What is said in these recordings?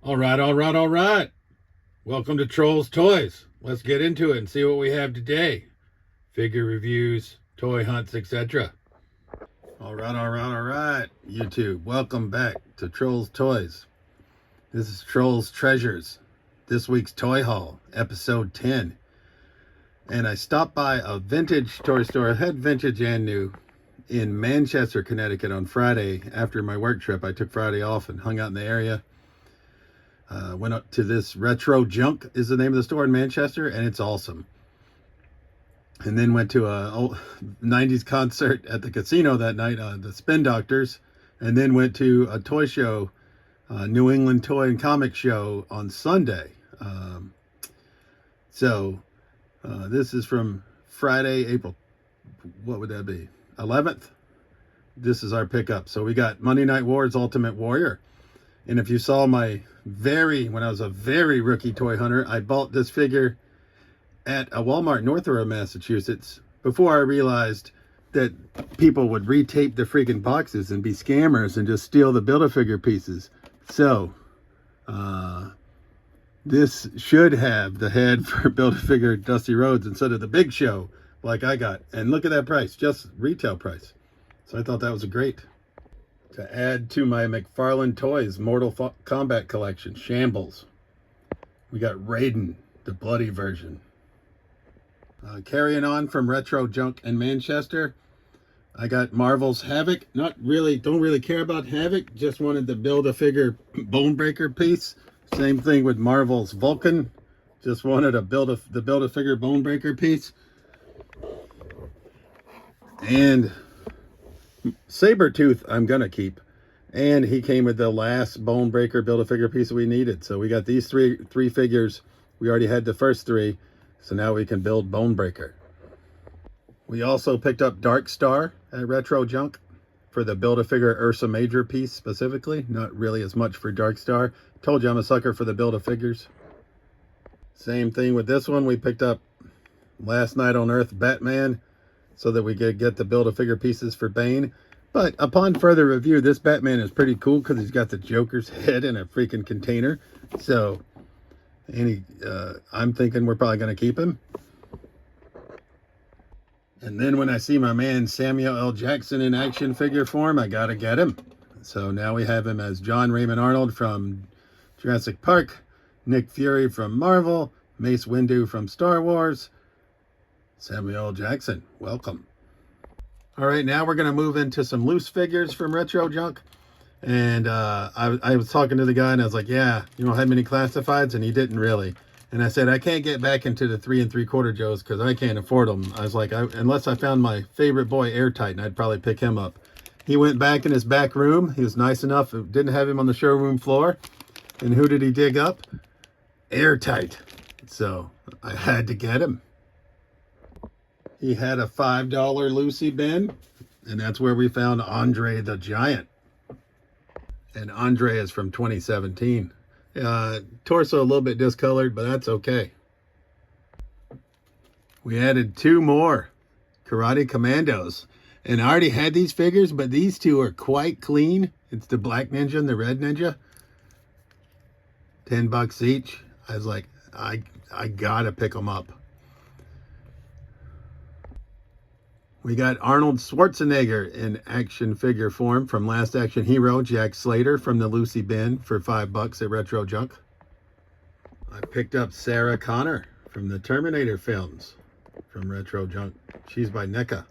All right. Welcome to Trolls Toys. Let's get into it and see what we have today. Figure reviews, toy hunts, etc. All right. YouTube, welcome back to Trolls Toys. This is Trolls Treasures. This week's toy haul, episode 10. And I stopped by a vintage toy store, had vintage and new, in Manchester, Connecticut on Friday after my work trip. I took Friday off and hung out in the area. Went up to this Retro Junk is the name of the store in Manchester, and it's awesome. And then went to a 90s concert at the casino that night, the Spin Doctors, and then went to a toy show, New England Toy and Comic Show on Sunday. This is from Friday, April, what would that be, 11th? This is our pickup. So we got Monday Night Wars Ultimate Warrior. And if you saw my when I was a very rookie toy hunter, I bought this figure at a Walmart Northborough, Massachusetts, before I realized that people would retape the freaking boxes and be scammers and just steal the Build-A-Figure pieces. So, this should have the head for Build-A-Figure Dusty Rhodes instead of the Big Show like I got. And look at that price, just retail price. So I thought that was great. To add to my McFarlane Toys Mortal Kombat collection, Shambles. We got Raiden, the bloody version. Carrying on from Retro Junk in Manchester, I got Marvel's Havoc. Don't really care about Havoc, just wanted to Build-A-Figure Bone Breaker piece. Same thing with Marvel's Vulcan, just wanted the Build-A-Figure Bone Breaker piece. And Sabretooth I'm gonna keep, and he came with the last Bone Breaker Build-A-Figure piece we needed. So we got these three figures. We already had the first three, so now we can build Bone Breaker. We also picked up Dark Star at Retro Junk for the Build-A-Figure Ursa Major piece specifically, not really as much for Dark Star. Told you I'm a sucker for the Build-A-Figures. Same thing with this one. We picked up Last Night on Earth Batman, so that we could get the Build-A-Figure pieces for Bane. But upon further review, this Batman is pretty cool because he's got the Joker's head in a freaking container. So, I'm thinking we're probably going to keep him. And then when I see my man Samuel L. Jackson in action figure form, I got to get him. So now we have him as John Raymond Arnold from Jurassic Park, Nick Fury from Marvel, Mace Windu from Star Wars, Samuel L. Jackson, welcome. All right, now we're going to move into some loose figures from Retro Junk. And I was talking to the guy, and I was like, yeah, you don't have many classifieds? And he didn't really. And I said, I can't get back into the 3 3/4 Joes because I can't afford them. I was like, unless I found my favorite boy, Airtight, and I'd probably pick him up. He went back in his back room. He was nice enough. Didn't have him on the showroom floor. And who did he dig up? Airtight. So I had to get him. He had a $5 Lucy bin, and that's where we found Andre the Giant. And Andre is from 2017. Torso a little bit discolored, but that's okay. We added 2 more Karate Commandos. And I already had these figures, but these 2 are quite clean. It's the Black Ninja and the Red Ninja. $10 each. I was like, I gotta pick them up. We got Arnold Schwarzenegger in action figure form from Last Action Hero, Jack Slater from the Lucy bin for $5 at Retro Junk. I picked up Sarah Connor from the Terminator films from Retro Junk. She's by NECA.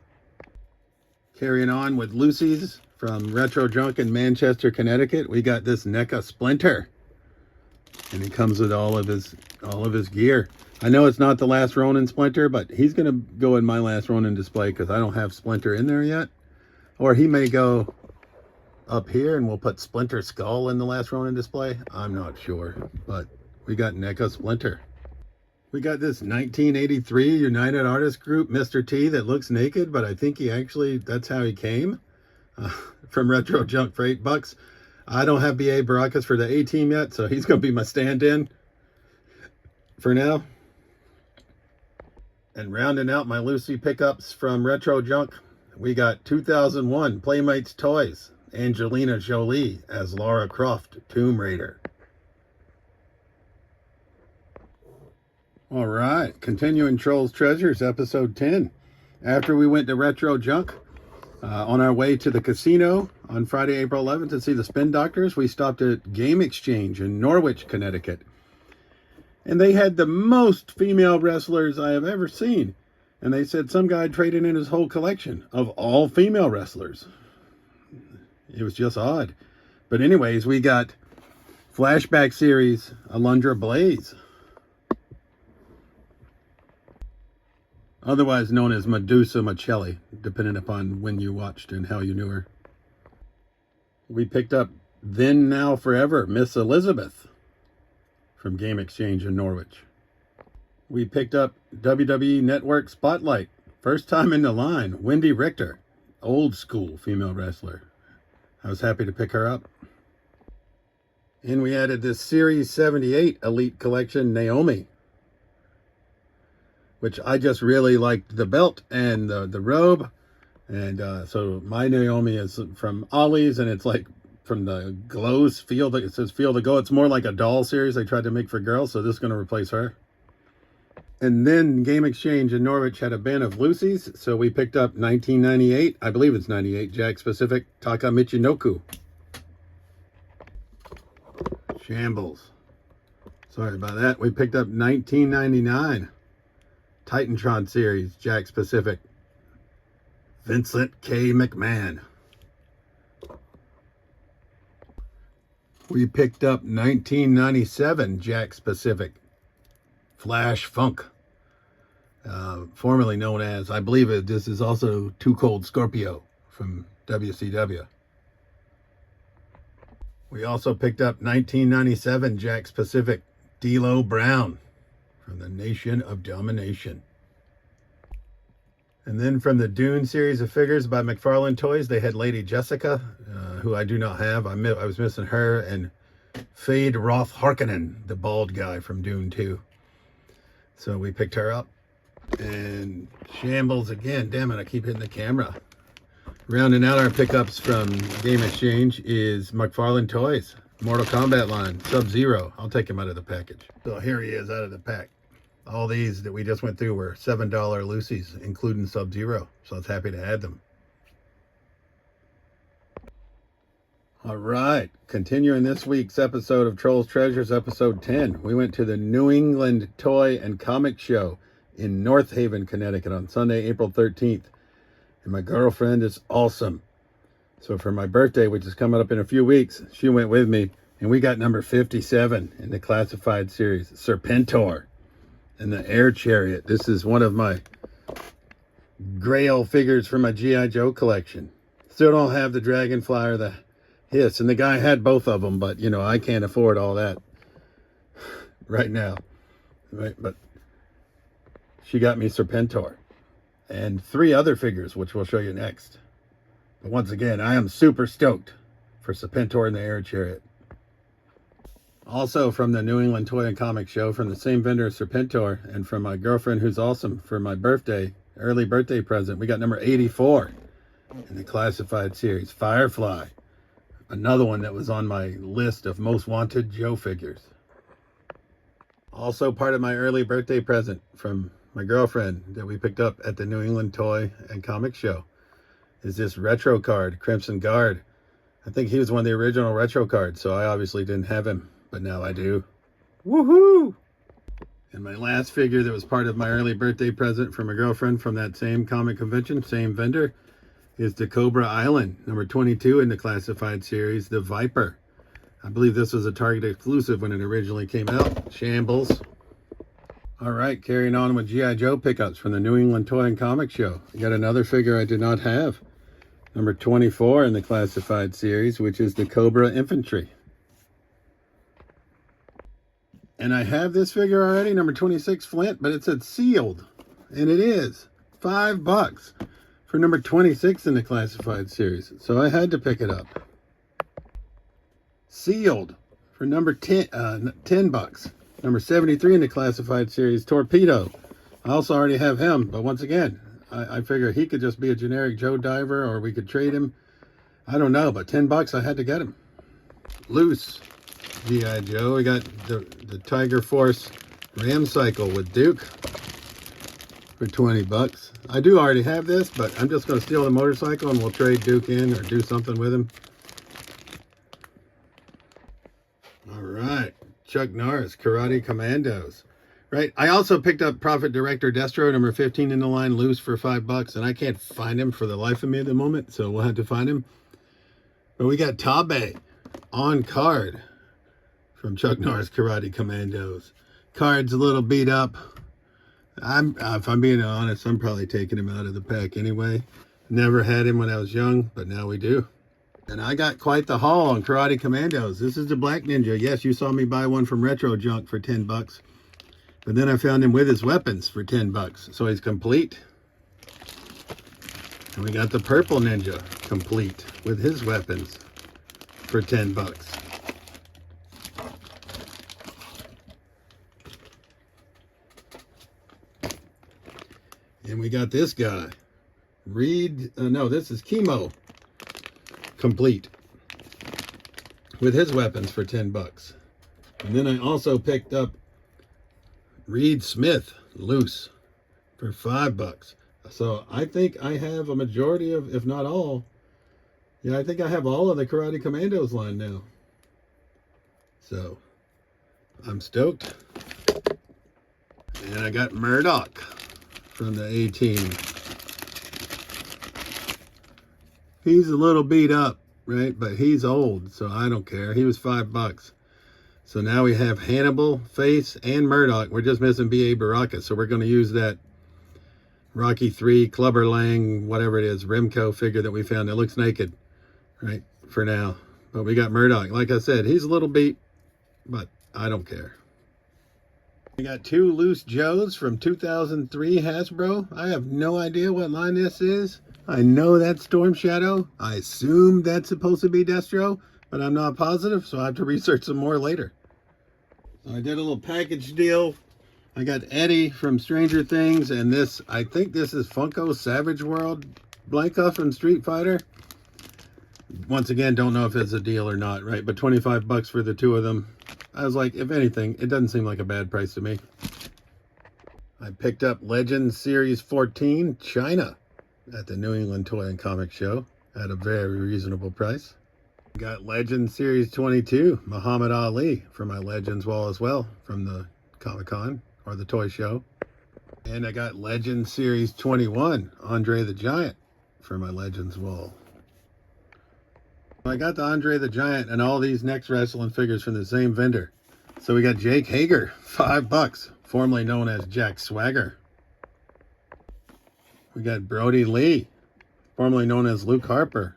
Carrying on with Lucy's from Retro Junk in Manchester, Connecticut. We got this NECA Splinter. And he comes with all of his gear. I know it's not the Last Ronin Splinter, but he's going to go in my Last Ronin display because I don't have Splinter in there yet. Or he may go up here and we'll put Splinter Skull in the Last Ronin display. I'm not sure, but we got NECA Splinter. We got this 1983 United Artists Group Mr. T that looks naked, but I think that's how he came from Retro Junk for $8. I don't have B.A. Baracus for the A-Team yet, so he's going to be my stand-in for now. And rounding out my Lucy pickups from Retro Junk, we got 2001 Playmates Toys, Angelina Jolie as Lara Croft, Tomb Raider. All right, continuing Trolls Treasures, episode 10. After we went to Retro Junk, on our way to the casino on Friday, April 11th to see the Spin Doctors, we stopped at Game Exchange in Norwich, Connecticut. And they had the most female wrestlers I have ever seen. And they said some guy traded in his whole collection of all female wrestlers. It was just odd. But anyways, we got Flashback Series Alundra Blaze, otherwise known as Medusa Michelli, depending upon when you watched and how you knew her. We picked up Then Now Forever Miss Elizabeth from Game Exchange in Norwich. We picked up WWE Network Spotlight, first time in the line, Wendy Richter, old school female wrestler. I was happy to pick her up. And we added this Series 78 Elite Collection Naomi, which I just really liked the belt and the robe. And so my Naomi is from Ollie's, and it's like from the Glows Field. It says Field to Go. It's more like a doll series they tried to make for girls, so this is going to replace her. And then Game Exchange in Norwich had a bin of Lucy's, so we picked up 1998, I believe it's 98, Jack Specific Taka Michinoku. Shambles. Sorry about that. We picked up 1999 Titantron Series, Jack Specific, Vincent K. McMahon. We picked up 1997 Jack Specific, Flash Funk, formerly known as, I believe this is also Too Cold Scorpio from WCW. We also picked up 1997 Jack Specific, D'Lo Brown from the Nation of Domination. And then from the Dune series of figures by McFarlane Toys, they had Lady Jessica, who I do not have. I was missing her, and Fade Roth Harkonnen, the bald guy from Dune 2. So we picked her up. And Shambles again. Damn it, I keep hitting the camera. Rounding out our pickups from Game Exchange is McFarlane Toys, Mortal Kombat line, Sub-Zero. I'll take him out of the package. So here he is out of the pack. All these that we just went through were $7 Lucy's, including Sub-Zero. So I was happy to add them. All right, continuing this week's episode of Trolls Treasures, episode 10. We went to the New England Toy and Comic Show in North Haven, Connecticut on Sunday, April 13th. And my girlfriend is awesome. So for my birthday, which is coming up in a few weeks, she went with me, and we got number 57 in the classified series, Serpentor and the Air Chariot. This is one of my Grail figures for my G.I. Joe collection. Still don't have the Dragonfly or the Hiss, and the guy had both of them, but, you know, I can't afford all that right now. Right? But she got me Serpentor and 3 other figures, which we'll show you next. But once again, I am super stoked for Serpentor and the Air Chariot. Also from the New England Toy and Comic Show, from the same vendor as Serpentor, and from my girlfriend who's awesome, for my birthday, early birthday present, we got number 84 in the classified series, Firefly. Another one that was on my list of most wanted Joe figures. Also part of my early birthday present from my girlfriend that we picked up at the New England Toy and Comic Show is this retro card, Crimson Guard. I think he was one of the original retro cards, so I obviously didn't have him, but now I do. Woohoo! And my last figure that was part of my early birthday present from a girlfriend from that same comic convention, same vendor, is the Cobra Island, number 22 in the classified series, the Viper. I believe this was a Target exclusive when it originally came out. Shambles. All right, carrying on with G.I. Joe pickups from the New England Toy and Comic Show. I got another figure I did not have. Number 24 in the classified series, which is the Cobra Infantry. And I have this figure already, number 26 Flint, but it said sealed. And it is $5 for number 26 in the classified series. So I had to pick it up. Sealed for number 10 $10. Number 73 in the classified series, Torpedo. I also already have him, but once again, I figure he could just be a generic Joe Diver, or we could trade him. I don't know, but $10, I had to get him. Loose G.I. Joe. We got the Tiger Force Ram Cycle with Duke for 20 bucks. I do already have this, but I'm just going to steal the motorcycle and we'll trade Duke in or do something with him. All right, Chuck Norris, Karate Commandos. Right, I also picked up Prophet Director Destro, number 15 in the line, loose for 5 bucks, and I can't find him for the life of me at the moment, so we'll have to find him. But we got Tabe on card from Chuck Norris Karate Commandos. Card's a little beat up. If I'm being honest, I'm probably taking him out of the pack anyway. Never had him when I was young, but now we do. And I got quite the haul on Karate Commandos. This is the Black Ninja. Yes, you saw me buy one from Retro Junk for 10 bucks. But then I found him with his weapons for 10 bucks. So he's complete. And we got the Purple Ninja complete with his weapons for 10 bucks. And we got this guy. This is Chemo. Complete. With his weapons for 10 bucks. And then I also picked up Reed Smith loose for 5 bucks. So I think I have a majority of, if not all, I think I have all of the Karate Commandos line now. So I'm stoked. And I got Murdoch from the A-Team. He's a little beat up, right? But he's old, so I don't care. He was 5 bucks. So now we have Hannibal, Face, and Murdoch. We're just missing B.A. Baraka. So we're going to use that Rocky 3, Clubber Lang, whatever it is, Remco figure that we found that looks naked, right, for now. But we got Murdoch. Like I said, he's a little beat, but I don't care. We got 2 loose Joes from 2003 Hasbro. I have no idea what line this is. I know that's Storm Shadow. I assume that's supposed to be Destro, but I'm not positive, so I have to research some more later. So I did a little package deal. I got Eddie from Stranger Things, and this, I think this is Funko Savage World Blanka from Street Fighter. Once again, don't know if it's a deal or not, right? But 25 bucks for the 2 of them. I was like, if anything, it doesn't seem like a bad price to me. I picked up Legends Series 14 China at the New England Toy and Comic Show at a very reasonable price. Got Legends Series 22 Muhammad Ali for my Legends wall as well from the Comic-Con or the toy show. And I got Legends Series 21 Andre the Giant for my Legends wall. I got the Andre the Giant and all these next wrestling figures from the same vendor. So we got Jake Hager, 5 bucks, formerly known as Jack Swagger. We got Brody Lee, formerly known as Luke Harper.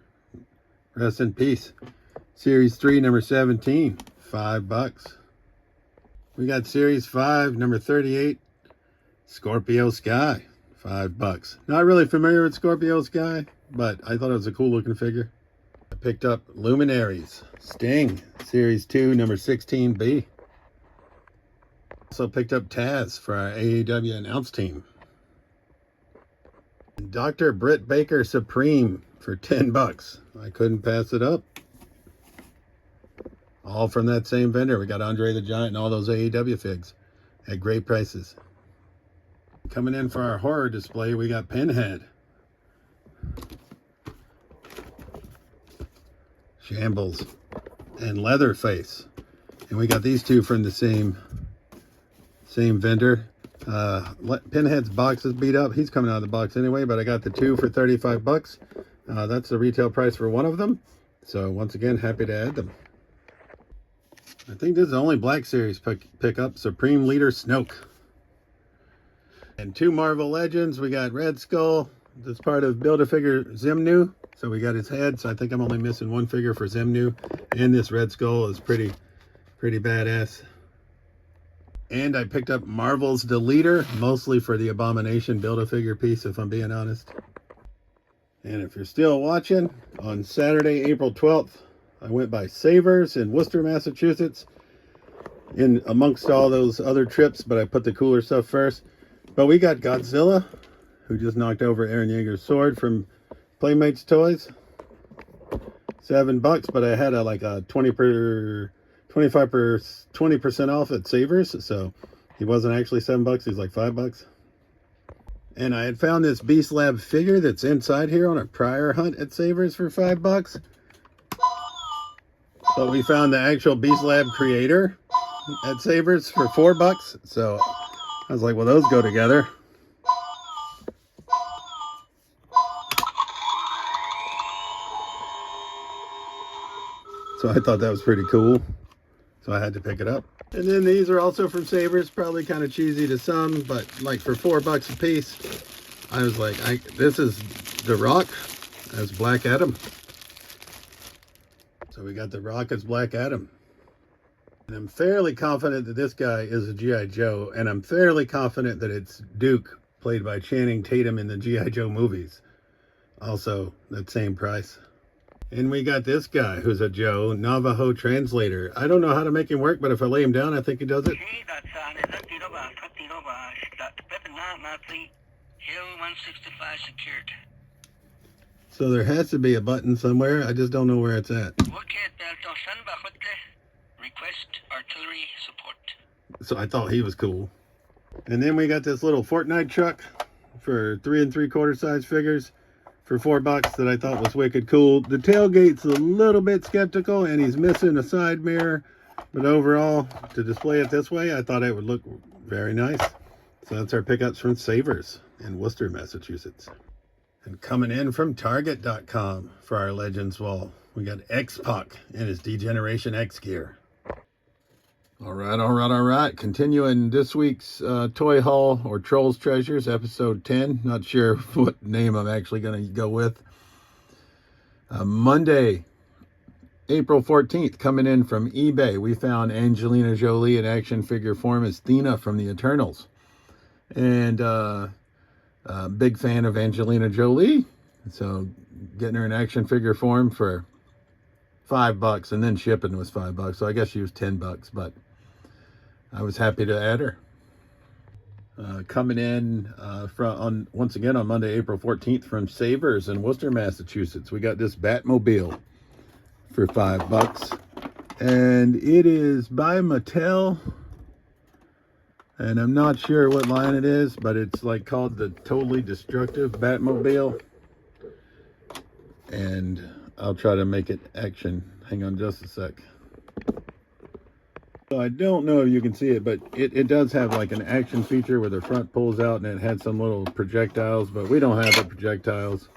Rest in peace. Series 3, number 17, 5 bucks. We got Series 5, number 38, Scorpio Sky, 5 bucks. Not really familiar with Scorpio Sky, but I thought it was a cool looking figure. I picked up Luminaries, Sting, Series 2, number 16B. Also picked up Taz for our AEW announce team. Dr. Britt Baker Supreme for 10 bucks. I couldn't pass it up. All from that same vendor. We got Andre the Giant and all those AEW figs at great prices. Coming in for our horror display, we got Pinhead, Shambles, and Leatherface. And we got these 2 from the same vendor. Pinhead's box is beat up. He's coming out of the box anyway, but I got the 2 for 35 bucks. That's the retail price for one of them. So once again, happy to add them. I think this is the only Black Series pickup, Supreme Leader Snoke. And 2 Marvel Legends. We got Red Skull. That's part of Build-A-Figure Zimnu. So we got his head. So I think I'm only missing 1 figure for Zimnu. And this Red Skull is pretty badass. And I picked up Marvel's The Leader, mostly for the Abomination Build-A-Figure piece, if I'm being honest. And if you're still watching, on Saturday, April 12th, I went by Savers in Worcester, Massachusetts, in amongst all those other trips, but I put the cooler stuff first. But we got Godzilla, who just knocked over Aaron Yeager's sword from Playmates Toys. 7 bucks, but I had a 20% off at Savers, so He wasn't actually $7, he's like $5. And I had found this Beast Lab figure that's inside here on a prior hunt at Savers for $5. But we found the actual Beast Lab creator at Savers for $4. So I was like, well, those go together. So I thought that was pretty cool. So I had to pick it up. And then these are also from Savers, probably kind of cheesy to some, but like for $4 a piece, I was like, this is The Rock as Black Adam. So we got The Rock as Black Adam. And I'm fairly confident that this guy is a G.I. Joe, and I'm fairly confident that it's Duke, played by Channing Tatum in the G.I. Joe movies. Also, that same price. And we got this guy who's a Joe, Navajo translator. I don't know how to make him work, but if I lay him down, I think he does it. So there has to be a button somewhere. I just don't know where it's at. Request artillery support. So I thought he was cool. And then we got this little Fortnite truck for 3 3/4 size figures for $4 that I thought was wicked cool. The tailgate's a little bit skeptical and he's missing a side mirror, but overall, to display it this way, I thought it would look very nice. So that's our pickups from Savers in Worcester, Massachusetts. And coming in from Target.com for our Legends wall, we got X-Pac in his D-Generation X gear. All right. Continuing this week's toy haul, or Trolls Treasures, episode 10. Not sure what name I'm actually going to go with. Monday, April 14th, coming in from eBay, we found Angelina Jolie in action figure form as Thena from the Eternals. And big fan of Angelina Jolie. So getting her in action figure form for $5, and then shipping was $5. So I guess she was $10, but I was happy to add her. Coming in once again on Monday, April 14th from Savers in Worcester, Massachusetts. We got this Batmobile for $5, and it is by Mattel, and I'm not sure what line it is, but it's like called the Totally Destructive Batmobile, and I'll try to make it action. Hang on just a sec. So I don't know if you can see it, but it does have like an action feature where the front pulls out and it had some little projectiles, but we don't have the projectiles.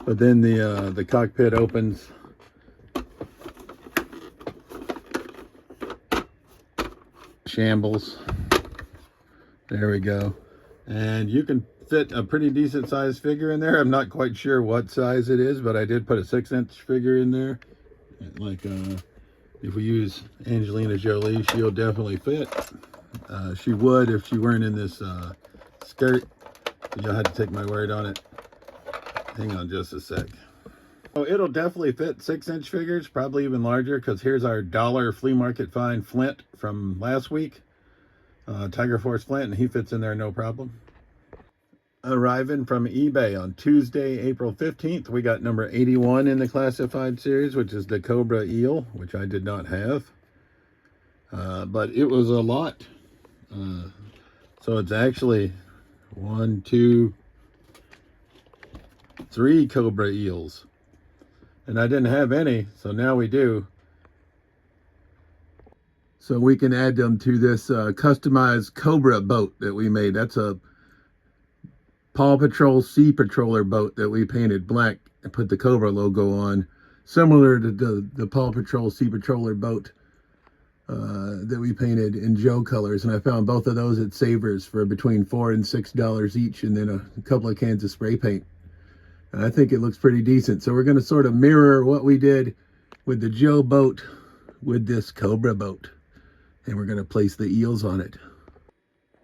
But then the cockpit opens. Shambles. There we go. And you can fit a pretty decent size figure in there. I'm not quite sure what size it is, but I did put a 6-inch figure in there. Like if we use Angelina Jolie, she'll definitely fit. She would if she weren't in this skirt. You'll have to take my word on it. Hang on just a sec. Oh, it'll definitely fit 6-inch figures, probably even larger, because here's our dollar flea market find Flint from last week. Tiger Force Flint, and he fits in there no problem. Arriving from eBay on Tuesday, April 15th, we got number 81 in the classified series, which is the Cobra Eel, which I did not have. But it was a lot. So it's actually 1, 2, 3 Cobra Eels. And I didn't have any, so now we do. So we can add them to this customized Cobra boat that we made. That's a Paw Patrol Sea Patroller boat that we painted black and put the Cobra logo on, similar to the Paw Patrol Sea Patroller boat that we painted in Joe colors. And I found both of those at Savers for between $4 and $6 each, and then a couple of cans of spray paint. And I think it looks pretty decent. So we're going to sort of mirror what we did with the Joe boat with this Cobra boat. And we're going to place the eels on it.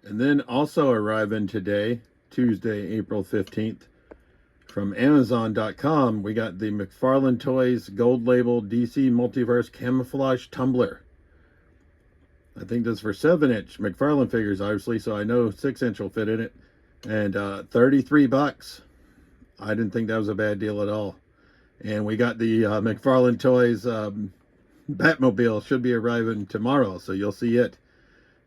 And then also arriving today, Tuesday, April 15th, from Amazon.com, we got the McFarlane Toys Gold Label DC Multiverse Camouflage Tumbler. I think this is for 7-inch McFarlane figures, obviously, so I know 6-inch will fit in it. And $33. I didn't think that was a bad deal at all. And we got the McFarlane Toys Batmobile, should be arriving tomorrow, so you'll see it.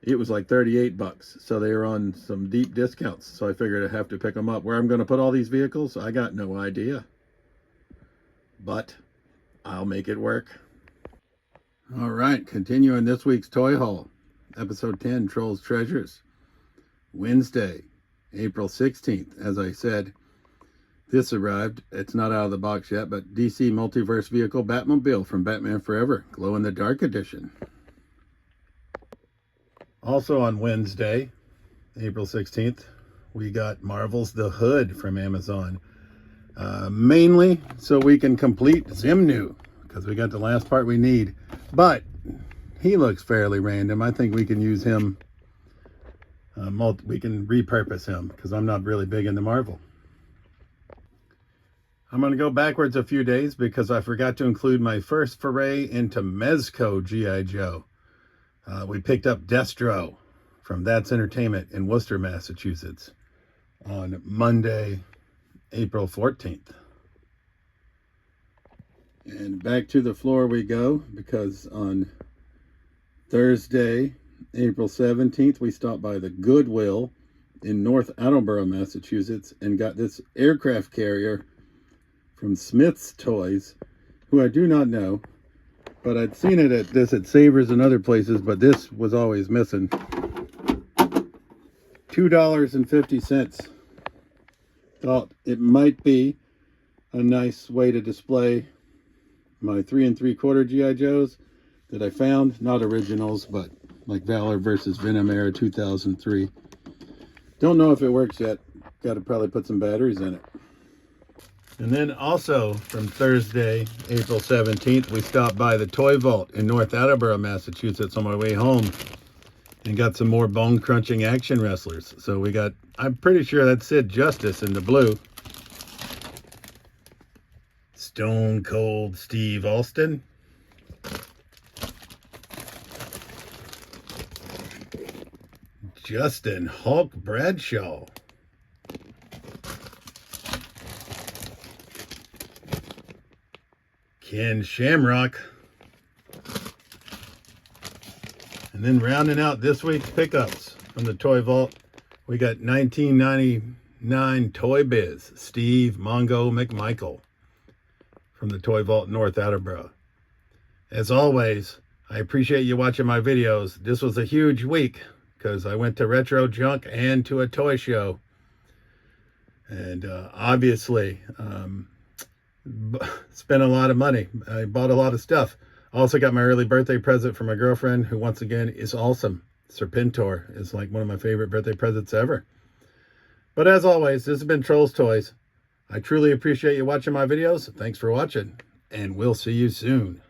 It was like 38 bucks. So they were on some deep discounts. So I figured I'd have to pick them up. Where I'm going to put all these vehicles, I got no idea. But I'll make it work. All right, continuing this week's toy haul. Episode 10, Trolls Treasures. Wednesday, April 16th. As I said, this arrived. It's not out of the box yet, but DC Multiverse Vehicle Batmobile from Batman Forever, Glow in the Dark Edition. Also on Wednesday, April 16th, we got Marvel's The Hood from Amazon. Mainly so we can complete Zimnu, because we got the last part we need. But he looks fairly random. I think we can use him. We can repurpose him, because I'm not really big into Marvel. I'm going to go backwards a few days because I forgot to include my first foray into Mezco G.I. Joe. We picked up Destro from That's Entertainment in Worcester, Massachusetts on Monday, April 14th. And back to the floor we go, because on Thursday, April 17th, we stopped by the Goodwill in North Attleboro, Massachusetts, and got this aircraft carrier from Smith's Toys, who I do not know, but I'd seen it at Savers and other places, but this was always missing. $2.50. Thought it might be a nice way to display my 3 3/4 G.I. Joes that I found, not originals, but like Valor versus Venom era 2003. Don't know if it works yet. Got to probably put some batteries in it. And then also from Thursday, April 17th, we stopped by the Toy Vault in North Attleboro, Massachusetts on my way home and got some more bone-crunching action wrestlers. So we got, I'm pretty sure that's Sid Justice in the blue. Stone Cold Steve Austin. Justin Hulk Bradshaw. Ken Shamrock. And then rounding out this week's pickups from the Toy Vault, we got 1999 Toy Biz, Steve Mongo McMichael from the Toy Vault North Attleboro. As always, I appreciate you watching my videos. This was a huge week because I went to Retro Junk and to a toy show. And obviously, spent a lot of money. I bought a lot of stuff. I also got my early birthday present from my girlfriend, who once again is awesome. Serpentor is like one of my favorite birthday presents ever. But as always, this has been Trolls Toys. I truly appreciate you watching my videos. Thanks for watching, and we'll see you soon.